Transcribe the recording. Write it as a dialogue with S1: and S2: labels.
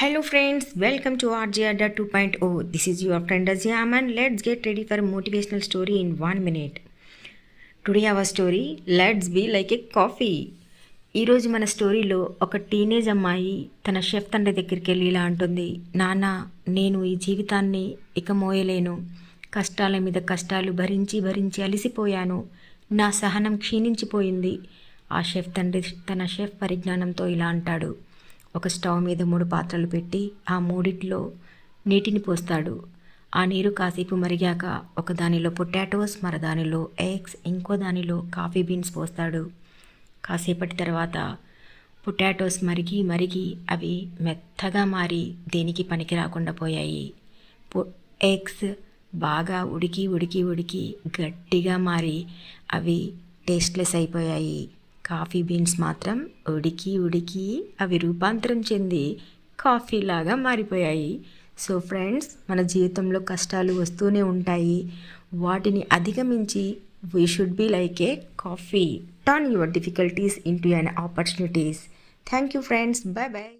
S1: Hello friends, welcome to RJ Adda 2.0. This is your friend Aziam and let's get ready for a motivational story in 1 minute. Today our story, let's be like a coffee. ఈరోజు మన స్టోరీలో ఒక teenage అమ్మాయి తన chef తండ్రి దగ్గరికి వెళ్ళి ఇలా అంటుంది, నాన్న నేను ఈ జీవితాన్ని ఇక మోయలేను, కష్టాల మీద కష్టాలు భరించి భరించి అలిసిపోయాను, నా సహనం క్షీణించిపోయింది. ఆ షెఫ్ తండ్రి తన షెఫ్ పరిజ్ఞానంతో ఇలా అంటాడు, ఒక స్టవ్ మీద 3 పాత్రలు పెట్టి ఆ మూడిట్లో నీటిని పోస్తాడు. ఆ నీరు కాసేపు మరిగాక ఒక దానిలో పొటాటోస్, మరదానిలో ఎగ్స్, ఇంకో దానిలో కాఫీ బీన్స్ పోస్తాడు. కాసేపటి తర్వాత పొటాటోస్ మరిగి మరిగి అవి మెత్తగా మారి దేనికి పనికి రాకుండా పోయాయి. ఎగ్స్ బాగా ఉడికి ఉడికి ఉడికి గట్టిగా మారి అవి టేస్ట్లెస్ అయిపోయాయి. కాఫీ బీన్స్ మాత్రం ఉడికి ఉడికి అవి రూపాంతరం చెంది కాఫీలాగా మారిపోయాయి. సో ఫ్రెండ్స్, మన జీవితంలో కష్టాలు వస్తూనే ఉంటాయి. వాటిని అధిగమించి we should be like A coffee. Turn your difficulties into an opportunities. Thank you friends. Bye bye.